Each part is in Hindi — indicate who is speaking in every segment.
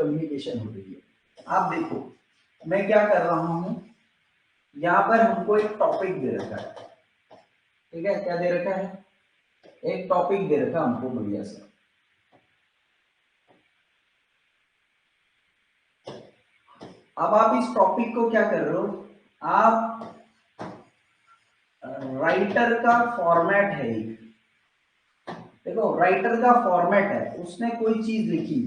Speaker 1: कम्युनिकेशन हो रही है। आप देखो मैं क्या कर रहा हूं, यहाँ पर हमको एक टॉपिक दे रखा है, ठीक है, क्या दे रखा है, एक टॉपिक दे रखा हमको बढ़िया सा। अब आप इस टॉपिक को क्या कर रहे हो, आप राइटर का फॉर्मेट है, देखो राइटर का फॉर्मेट है, उसने कोई चीज लिखी,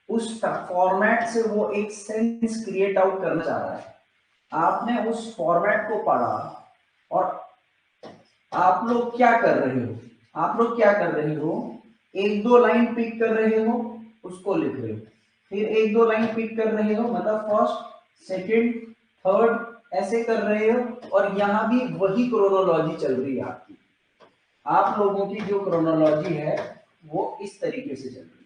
Speaker 1: उस फॉर्मेट से वो एक सेंस क्रिएट आउट करना चाह रहा है, आपने उस फॉर्मेट को पढ़ा और आप लोग क्या कर रहे हो, आप लोग क्या कर रहे हो, एक दो लाइन पिक कर रहे हो, उसको लिख रहे हो, फिर एक दो लाइन पिक कर रहे हो, मतलब फर्स्ट सेकंड थर्ड ऐसे कर रहे हो, और यहां भी वही क्रोनोलॉजी चल रही है आपकी, आप लोगों की जो क्रोनोलॉजी है वो इस तरीके से चल रही है,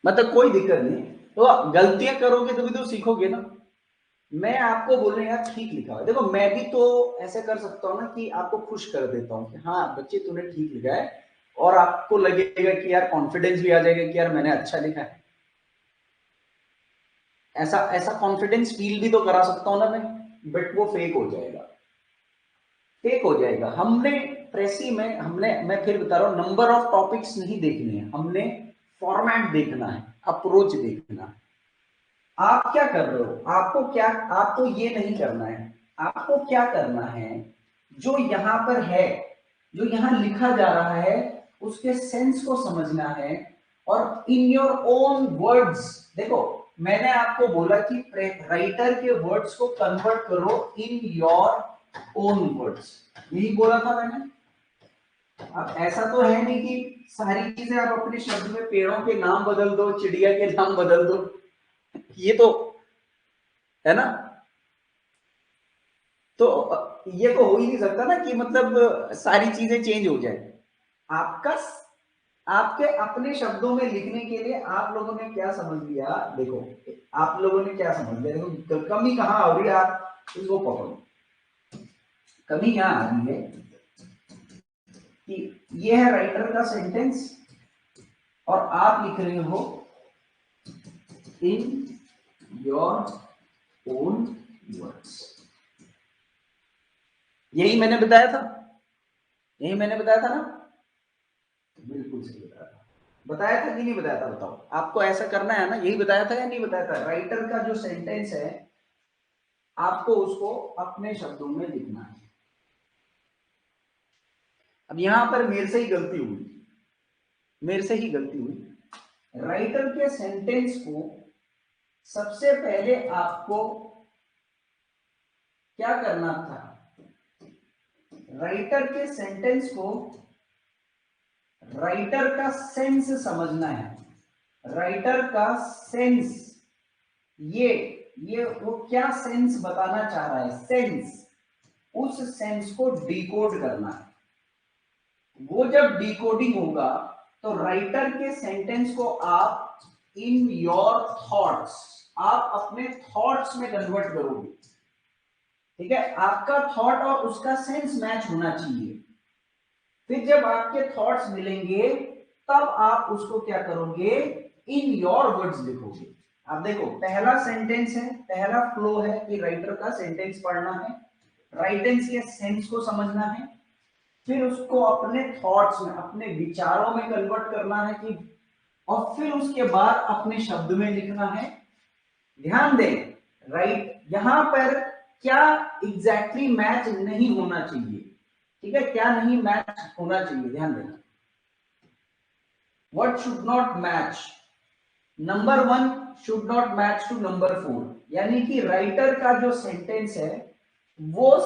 Speaker 1: मतलब कोई दिक्कत नहीं। तो गलतियां करोगे तो भी तो सीखोगे ना। मैं आपको बोल रहा यार ठीक लिखा है, देखो मैं भी तो ऐसे कर सकता हूँ ना कि आपको खुश कर देता हूँ कि हाँ बच्चे तूने ठीक लिखा है, और आपको लगेगा कि यार कॉन्फिडेंस भी आ जाएगा कि यार मैंने अच्छा लिखा है, ऐसा ऐसा कॉन्फिडेंस फील भी तो करा सकता हूँ ना मैं, बट वो फेक हो जाएगा, फेक हो जाएगा। हमने प्रेसी में हमने, मैं फिर बता रहा हूँ, नंबर ऑफ टॉपिक्स नहीं देखने हैं, हमने फॉर्मेट देखना है, अप्रोच देखना है। आप क्या कर रहे हो, आपको क्या, आपको ये नहीं करना है, आपको क्या करना है, जो यहां पर है, जो यहां लिखा जा रहा है उसके सेंस को समझना है, और इन योर ओन वर्ड्स, देखो मैंने आपको बोला कि राइटर के वर्ड्स को कन्वर्ट करो इन योर ओन वर्ड्स, यही बोला था मैंने। अब ऐसा तो है नहीं कि सारी चीजें आप अपने शब्द में पेड़ों के नाम बदल दो, चिड़िया के नाम बदल दो, ये तो है ना, तो ये तो हो ही नहीं सकता ना कि मतलब सारी चीजें चेंज हो जाए। आपका, आपके अपने शब्दों में लिखने के लिए आप लोगों ने क्या समझ लिया, देखो आप लोगों ने क्या समझ लिया, देखो कमी कहां हो रही है, आप इसको पकड़ो। कमी यहां आ रही है कि ये है राइटर का सेंटेंस और आप लिख रहे हो इन योर ओन वर्ड्स, यही मैंने बताया था, यही मैंने बताया था ना, बिल्कुल सही बताया था, बताया था कि नहीं बताया था, बताओ आपको ऐसा करना है ना, यही बताया था या नहीं बताया था, राइटर का जो सेंटेंस है आपको उसको अपने शब्दों में लिखना है। अब यहां पर मेरे से ही गलती हुई, मेरे से ही गलती हुई, राइटर के सेंटेंस को सबसे पहले आपको क्या करना था, राइटर के सेंटेंस को, राइटर का सेंस समझना है, राइटर का सेंस, ये वो क्या सेंस बताना चाह रहा है, सेंस, उस सेंस को डिकोड करना है। वो जब डिकोडिंग होगा तो राइटर के सेंटेंस को आप इन योर थॉट्स, आप अपने थॉट्स में कन्वर्ट करोगे, ठीक है, आपका थॉट और उसका सेंस मैच होना चाहिए। फिर जब आपके थॉट्स मिलेंगे तब आप उसको क्या करोगे, इन योर वर्ड्स लिखोगे। आप देखो पहला सेंटेंस है, पहला फ्लो है कि राइटर का सेंटेंस पढ़ना है, राइटेंस के सेंस को समझना है, फिर उसको अपने थॉट्स में, अपने विचारों में कन्वर्ट करना है कि, और फिर उसके बाद अपने शब्द में लिखना है। ध्यान दें, राइट यहां पर क्या एग्जैक्टली मैच नहीं होना चाहिए, ठीक है, क्या नहीं मैच होना चाहिए, ध्यान देना, what should not match, number 1 should not match to number 4, यानी कि राइटर का जो सेंटेंस है वो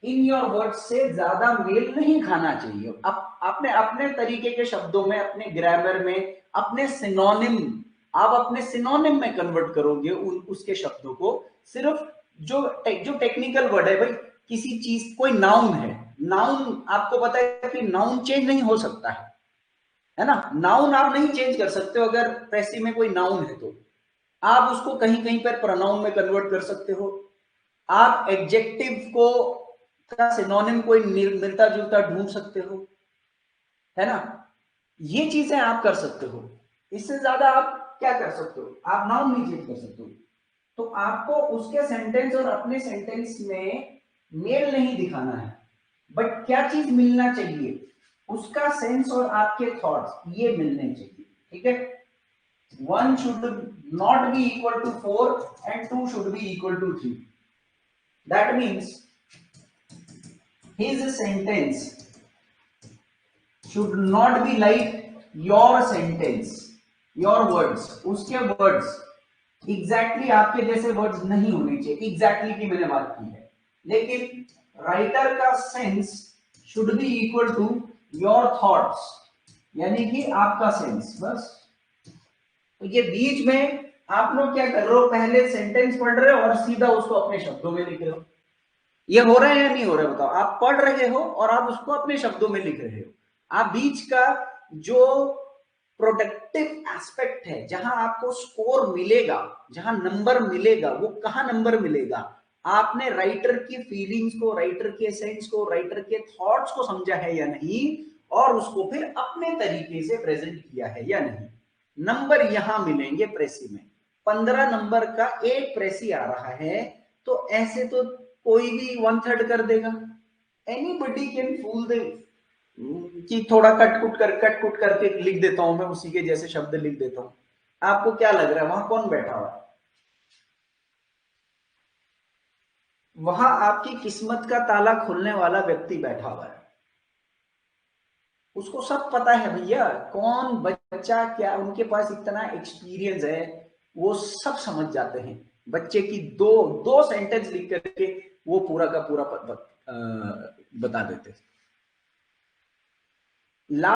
Speaker 1: इन योर वर्ड से ज्यादा मेल नहीं खाना चाहिए। आपने अपने तरीके के शब्दों में, अपने ग्रामर में, अपने सिनोनिम, आप अपने सिनोनिम में कन्वर्ट करोगे उसके शब्दों को। सिर्फ जो टेक्निकल वर्ड है भाई, किसी चीज, कोई नाउन है, नाउन आपको पता है कि नाउन चेंज नहीं हो सकता है ना, नाउन आप नहीं चेंज कर सकते हो, अगर प्रेसी में कोई नाउन है तो आप उसको कहीं कहीं पर प्रोनाउन में कन्वर्ट कर सकते हो, आप एडजेक्टिव को का सिनोनिम कोई मिलता जुलता ढूंढ सकते हो, है ना, ये चीजें आप कर सकते हो, इससे ज्यादा आप क्या कर सकते हो, आप नाउन नहीं चेंज कर सकते हो। तो आपको उसके सेंटेंस और अपने सेंटेंस में मेल नहीं दिखाना है, बट क्या चीज मिलना चाहिए, उसका सेंस और आपके थॉट्स ये मिलने चाहिए, ठीक है। 1 should not be equal to 4 and 2 should be equal to 3. That means his sentence should not be like your sentence, your words, उसके words एग्जैक्टली आपके जैसे वर्ड्स नहीं होने चाहिए, एग्जैक्टली की मैंने बात की है, लेकिन राइटर का sense should be equal to your thoughts, यानी कि आपका सेंस। बस तो ये बीच में आप लोग क्या कर रहे हो, पहले सेंटेंस पढ़ रहे हो और सीधा उसको अपने शब्दों में लिख रहे हो। ये हो रहा है या नहीं हो रहा है बताओ, आप पढ़ रहे हो और आप उसको अपने शब्दों में लिख रहे हो। आप बीच का जो प्रोडक्टिव एस्पेक्ट है, जहां आपको स्कोर मिलेगा, जहां नंबर मिलेगा, वो कहां नंबर मिलेगा, आपने राइटर की फीलिंग्स को, राइटर के सेंस को, राइटर के थॉट्स को समझा है या नहीं, और उसको फिर अपने तरीके से प्रेजेंट किया है या नहीं। नंबर यहां मिलेंगे प्रेसी में। 15 नंबर का एक प्रेसी आ रहा है, तो ऐसे तो कोई भी 1/3 कर देगा। एनीबडी कैन फूल दे कि थोड़ा कट कुट करके लिख देता हूं मैं, उसी के जैसे शब्द लिख देता हूं। आपको क्या लग रहा है वहां कौन बैठा हुआ है? वहां आपकी किस्मत का ताला खोलने वाला व्यक्ति बैठा हुआ है। उसको सब पता है भैया, कौन बच्चा क्या, उनके पास इतना एक्सपीरियंस है, वो सब समझ जाते हैं। बच्चे की दो दो सेंटेंस लिख करके वो पूरा का पूरा बता देते।